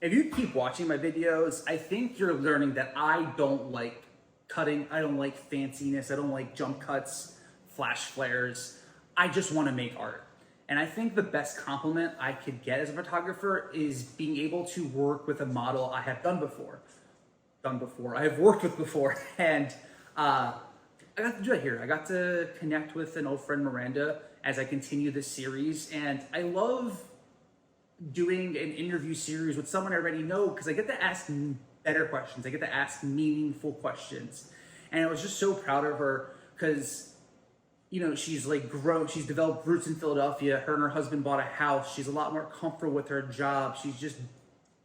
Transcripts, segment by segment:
If you keep watching my videos, I think you're learning that I don't like cutting. I don't like fanciness. I don't like jump cuts, flash flares. I just want to make art. And I think the best compliment I could get as a photographer is being able to work with a model I have done before. I have worked with before. And I got to do it here. I got to connect with an old friend, Miranda, as I continue this series. And I love doing an interview series with someone I already know because I get to ask better questions. I get to ask meaningful questions. And I was just so proud of her because, you know, she's like grown, she's developed roots in Philadelphia. Her and her husband bought a house. She's a lot more comfortable with her job. She's just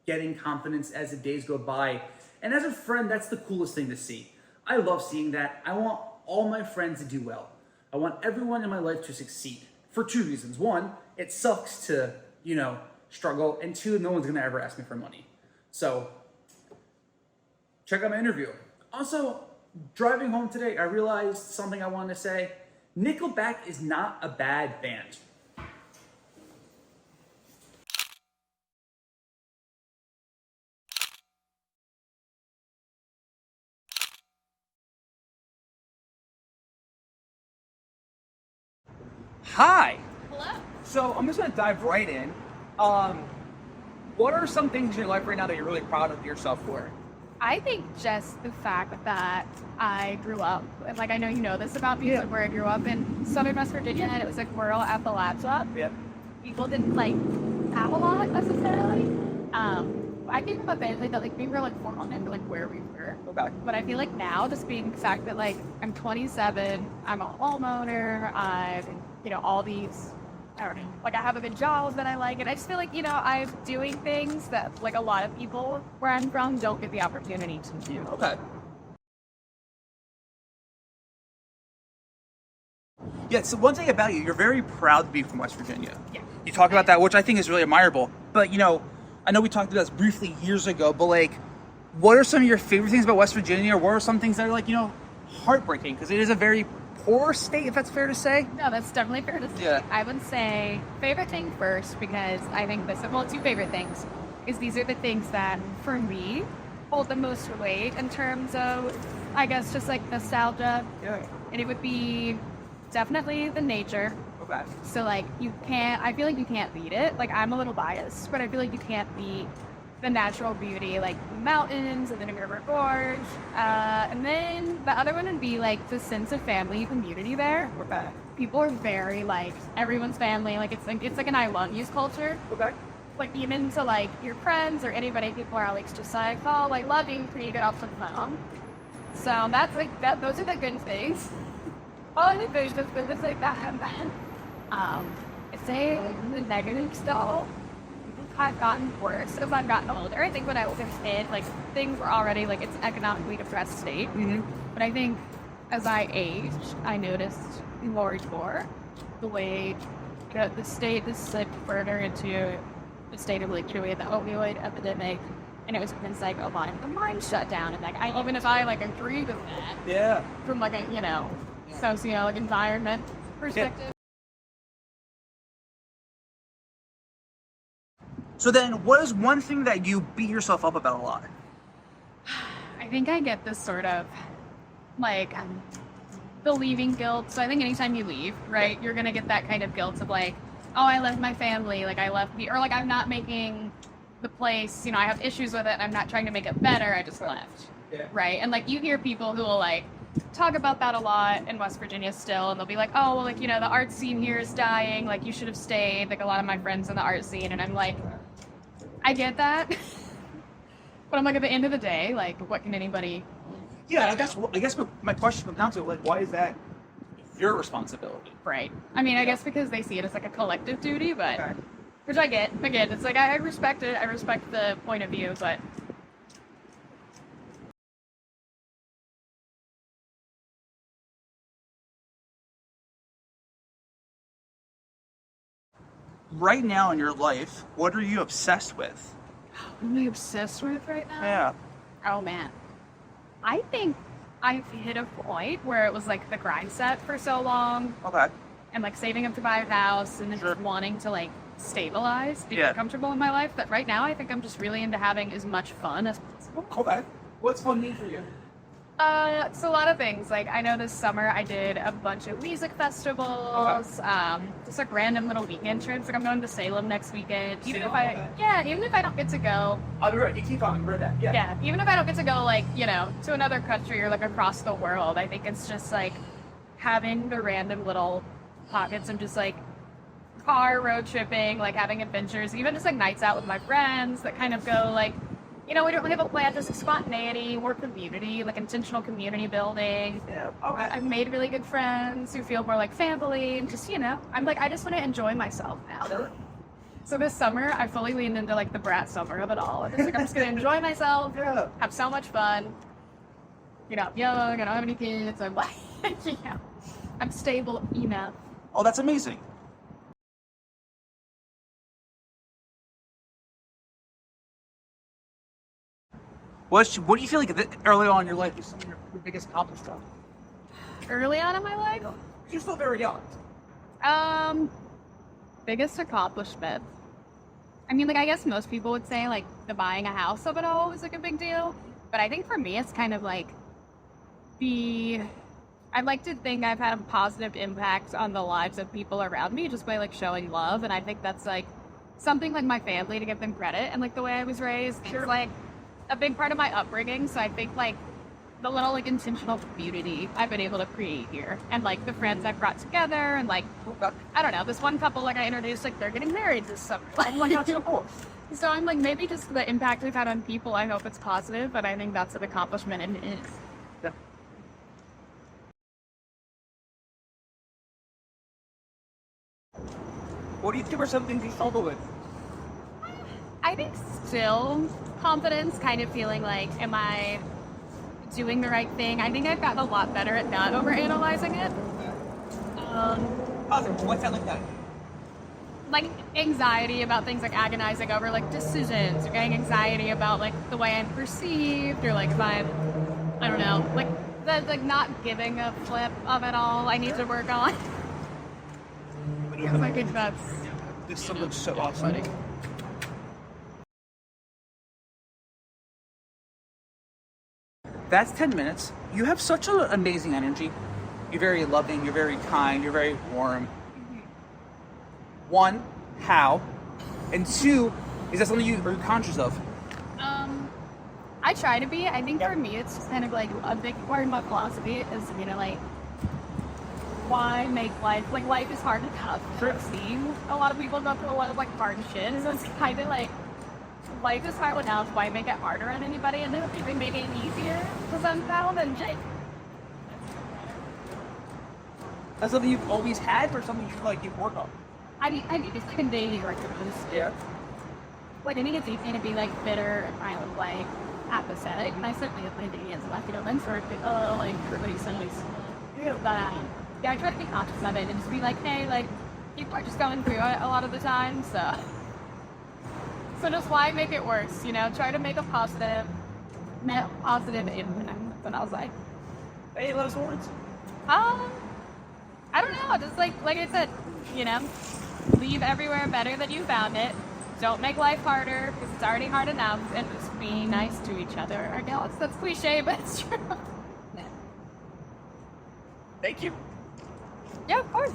getting confidence as the days go by. And as a friend, that's the coolest thing to see. I love seeing that. I want all my friends to do well. I want everyone in my life to succeed for two reasons. One, it sucks to, you know, struggle, and two, no one's gonna ever ask me for money. So check out my interview. Also, driving home today, I realized something I wanted to say. Nickelback is not a bad band. Hi. Hello. So I'm just gonna dive right in. What are some things in your life right now that you're really proud of yourself for? I think just the fact that I grew up, and like I know you know this about me, like where I grew up in southern West Virginia, and it was like rural Appalachia. Yeah. People didn't like have a lot necessarily. I came from a family that like we were like formal into like where we were. Okay. But I feel like now, just being the fact that like I'm 27, I'm a homeowner, I've you know all these. I don't know. Like I have a good job that I like, and I just feel like I'm doing things that like a lot of people where I'm from don't get the opportunity to do. Okay. Yeah, so one thing about you, you're very proud to be from West Virginia. Yeah. You talk about that, which I think is really admirable. But, you know, I know we talked about this briefly years ago, but, like, what are some of your favorite things about West Virginia? Or what are some things that are, like, you know, heartbreaking? Because it is a very poor state, if that's fair to say. No, that's definitely fair to say. Yeah. I would say favorite thing first, because I think two favorite things, is these are the things that, for me, hold the most weight in terms of, I guess, just like nostalgia. Yeah. And it would be definitely the nature. Okay. So like I feel like you can't beat it. Like I'm a little biased, but I feel like you can't beat the natural beauty, like the mountains and then a river gorge. And then the other one would be like the sense of family community there. Okay. People are very like everyone's family. Like it's like an I love yous culture. Okay. Like even to like your friends or anybody, people are like just like, oh, like love you, pretty good off the phone. So that's like that. Those are the good things. Oh, there's just business like that and then. I'd say the negative stuff have gotten worse as I've gotten older. I think when I was a kid, like things were already like it's an economically depressed state. Mm-hmm. But I think as I aged, I noticed more and more the way the state has slipped further into the state of like truly the opioid epidemic. And it was like a lot of the mind shut down. And like even if I like agree with that, Yeah. from like a socio like environment perspective. Yeah. So then, what is one thing that you beat yourself up about a lot? I think I get this sort of like the leaving guilt. So I think anytime you leave, right, you're gonna get that kind of guilt of like, oh, I left my family, like I left me, or like I'm not making the place, I have issues with it and I'm not trying to make it better, I just left. Yeah. Right? And like you hear people who will like talk about that a lot in West Virginia still, and they'll be like, oh, well, like, the art scene here is dying, like you should have stayed, like a lot of my friends in the art scene, and I'm like, I get that. But I'm like, at the end of the day, like, what can anybody... Yeah, I guess my question comes down to, like, why is that your responsibility? Right. I mean, I guess because they see it as like a collective duty, but... Okay. Which I get. Again, it's like, I respect it, I respect the point of view, but... Right now in your life, what are you obsessed with? What am I obsessed with right now? Yeah. Oh, man. I think I've hit a point where it was like the grind set for so long, Okay. and like saving up to buy a house, and then Sure. just wanting to like stabilized, be Yeah. comfortable in my life. But right now, I think I'm just really into having as much fun as possible. Okay. What's fun mean for you? It's a lot of things. Like, I know this summer I did a bunch of music festivals, just like random little weekend trips. Like, I'm going to Salem next weekend. Even if I don't get to go, I'll be right. You keep on. Read that. Yeah. yeah, even if I don't get to go, like, you know, to another country or like across the world, I think it's just like having the random little pockets of just like car road tripping, like having adventures, even just like nights out with my friends that kind of go like, you know, we don't really have a plan, just like spontaneity, more community, like intentional community building. Yeah. Okay. I've made really good friends who feel more like family, and just, you know, I'm like, I just want to enjoy myself now. So this summer, I fully leaned into like the brat summer of it all. I'm just gonna enjoy myself, Yeah. have so much fun. You know, I'm young, I don't have any kids. I'm like, you know, I'm stable enough. Oh, that's amazing. What do you feel like early on in your life is some of your biggest accomplishment? Early on in my life, You're still very young. biggest accomplishment. I mean, like, I guess most people would say like the buying a house of it all was like a big deal, but I think for me, it's kind of like I'd like to think I've had a positive impact on the lives of people around me just by like showing love, and I think that's like something like my family, to give them credit, and like the way I was raised, it's like a big part of my upbringing. So I think like the little like intentional community I've been able to create here, and like the friends I've brought together, and like I don't know, this one couple like I introduced, like they're getting married this summer. Like that's so cool. So I'm like, maybe just the impact we've had on people, I hope it's positive, but I think that's an accomplishment and it is. Yeah. What do you think are some things you struggle with? I think still confidence, kind of feeling like, am I doing the right thing? I think I've gotten a lot better at not overanalyzing it. What's that like that? Like anxiety about things, like agonizing over like decisions, or getting anxiety about like the way I'm perceived, or like if I don't know, like the like not giving a flip of it all. I need to work on. Because I think that's This song looks so awesome. That's 10 minutes. You have such an amazing energy. You're very loving, you're very kind, you're very warm. One, how? And two, is that something you're conscious of? I try to be. I think for me, it's just kind of like a big part of my philosophy is, you know, like, why make life, like, life is hard enough. I've seen a lot of people go through a lot of, like, hard shit, so it's kind of like, life is hard enough, why make it harder on anybody, and then even make it easier to somehow, then shit. That's something you've always had, or something you've worked on? I think it's like a daily recognize. Yeah. Like, I think it's easy to be, like, bitter and kind of, like, apathetic, and I certainly have my days, like, you know, then sort of, like, everybody's always, but, yeah, I try to be conscious of it and just be like, hey, like, people are just going through it a lot of the time, so just why make it worse, you know? Try to make a positive impact. And I was like, Any last words? I don't know, just like I said, you know, leave everywhere better than you found it. Don't make life harder, because it's already hard enough, and just be nice to each other. I know that's cliche, but it's true. Thank you. Yeah, of course.